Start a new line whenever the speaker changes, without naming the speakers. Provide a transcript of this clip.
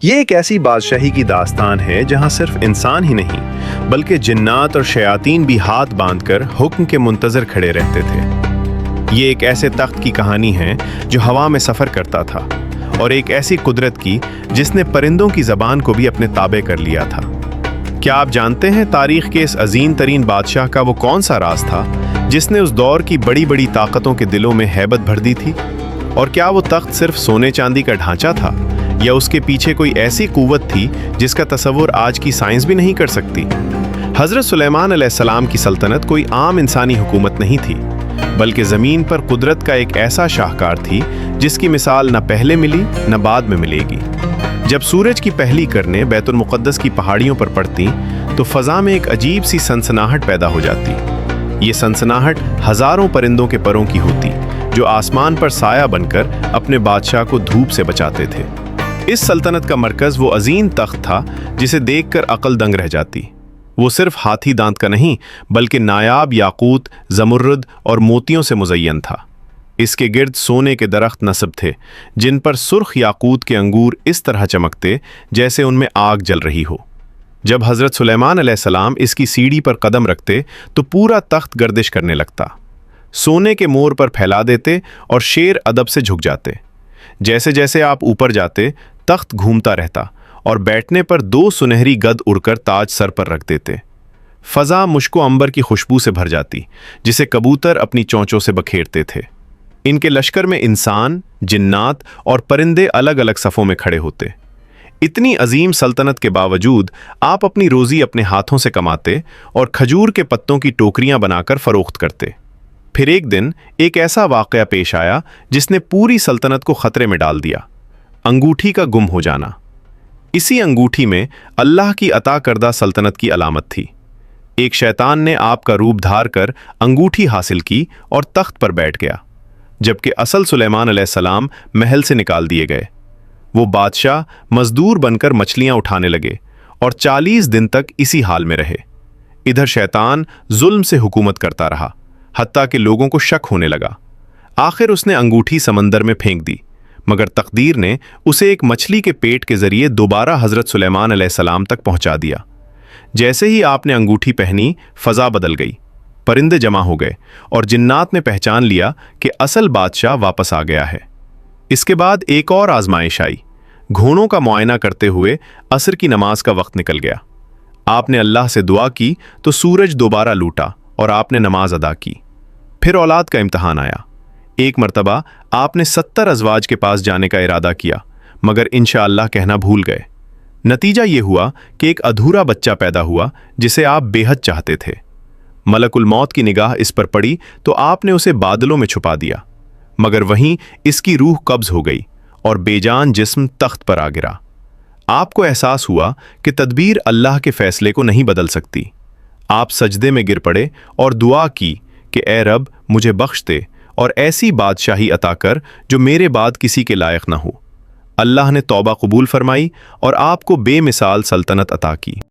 یہ ایک ایسی بادشاہی کی داستان ہے جہاں صرف انسان ہی نہیں بلکہ جنات اور شیاطین بھی ہاتھ باندھ کر حکم کے منتظر کھڑے رہتے تھے۔ یہ ایک ایسے تخت کی کہانی ہے جو ہوا میں سفر کرتا تھا، اور ایک ایسی قدرت کی جس نے پرندوں کی زبان کو بھی اپنے تابع کر لیا تھا۔ کیا آپ جانتے ہیں تاریخ کے اس عظیم ترین بادشاہ کا وہ کون سا راز تھا جس نے اس دور کی بڑی بڑی طاقتوں کے دلوں میں ہیبت بھر دی تھی؟ اور کیا وہ تخت صرف سونے چاندی کا ڈھانچہ تھا یا اس کے پیچھے کوئی ایسی قوت تھی جس کا تصور آج کی سائنس بھی نہیں کر سکتی؟ حضرت سلیمان علیہ السلام کی سلطنت کوئی عام انسانی حکومت نہیں تھی، بلکہ زمین پر قدرت کا ایک ایسا شاہکار تھی جس کی مثال نہ پہلے ملی نہ بعد میں ملے گی۔ جب سورج کی پہلی کرنیں بیت المقدس کی پہاڑیوں پر پڑتی تو فضا میں ایک عجیب سی سنسناہٹ پیدا ہو جاتی۔ یہ سنسناہٹ ہزاروں پرندوں کے پروں کی ہوتی جو آسمان پر سایہ بن کر اپنے بادشاہ کو دھوپ سے بچاتے تھے۔ اس سلطنت کا مرکز وہ عظیم تخت تھا جسے دیکھ کر عقل دنگ رہ جاتی۔ وہ صرف ہاتھی دانت کا نہیں بلکہ نایاب یاقوت، زمرد اور موتیوں سے مزین تھا۔ اس کے گرد سونے کے درخت نصب تھے جن پر سرخ یاقوت کے انگور اس طرح چمکتے جیسے ان میں آگ جل رہی ہو۔ جب حضرت سلیمان علیہ السلام اس کی سیڑھی پر قدم رکھتے تو پورا تخت گردش کرنے لگتا، سونے کے مور پر پھیلا دیتے اور شیر ادب سے جھک جاتے۔ جیسے جیسے آپ اوپر جاتے تخت گھومتا رہتا اور بیٹھنے پر 2 سنہری گد اڑ کر تاج سر پر رکھ دیتے۔ فضا مشک و عنبر کی خوشبو سے بھر جاتی جسے کبوتر اپنی چونچوں سے بکھیرتے تھے۔ ان کے لشکر میں انسان، جنات اور پرندے الگ الگ صفوں میں کھڑے ہوتے۔ اتنی عظیم سلطنت کے باوجود آپ اپنی روزی اپنے ہاتھوں سے کماتے اور کھجور کے پتوں کی ٹوکریاں بنا کر فروخت کرتے۔ پھر ایک دن ایک ایسا واقعہ پیش آیا جس نے پوری سلطنت کو خطرے میں ڈال دیا: انگوٹھی کا گم ہو جانا۔ اسی انگوٹھی میں اللہ کی عطا کردہ سلطنت کی علامت تھی۔ ایک شیطان نے آپ کا روپ دھار کر انگوٹھی حاصل کی اور تخت پر بیٹھ گیا، جبکہ اصل سلیمان علیہ السلام محل سے نکال دیے گئے۔ وہ بادشاہ مزدور بن کر مچھلیاں اٹھانے لگے اور 40 دن تک اسی حال میں رہے۔ ادھر شیطان ظلم سے حکومت کرتا رہا، حتیٰ کہ لوگوں کو شک ہونے لگا۔ آخر اس نے انگوٹھی سمندر میں پھینک دی، مگر تقدیر نے اسے ایک مچھلی کے پیٹ کے ذریعے دوبارہ حضرت سلیمان علیہ السلام تک پہنچا دیا۔ جیسے ہی آپ نے انگوٹھی پہنی، فضا بدل گئی، پرندے جمع ہو گئے اور جنات نے پہچان لیا کہ اصل بادشاہ واپس آ گیا ہے۔ اس کے بعد ایک اور آزمائش آئی۔ گھوڑوں کا معائنہ کرتے ہوئے عصر کی نماز کا وقت نکل گیا۔ آپ نے اللہ سے دعا کی تو سورج دوبارہ لوٹا اور آپ نے نماز ادا کی۔ پھر اولاد کا امتحان آیا۔ ایک مرتبہ آپ نے 70 ازواج کے پاس جانے کا ارادہ کیا، مگر انشاءاللہ کہنا بھول گئے۔ نتیجہ یہ ہوا کہ ایک ادھورا بچہ پیدا ہوا جسے آپ بے حد چاہتے تھے۔ ملک الموت کی نگاہ اس پر پڑی تو آپ نے اسے بادلوں میں چھپا دیا، مگر وہیں اس کی روح قبض ہو گئی اور بے جان جسم تخت پر آ گرا۔ آپ کو احساس ہوا کہ تدبیر اللہ کے فیصلے کو نہیں بدل سکتی۔ آپ سجدے میں گر پڑے اور دعا کی کہ اے رب، مجھے بخش دے اور ایسی بادشاہی عطا کر جو میرے بعد کسی کے لائق نہ ہو۔ اللہ نے توبہ قبول فرمائی اور آپ کو بے مثال سلطنت عطا کی۔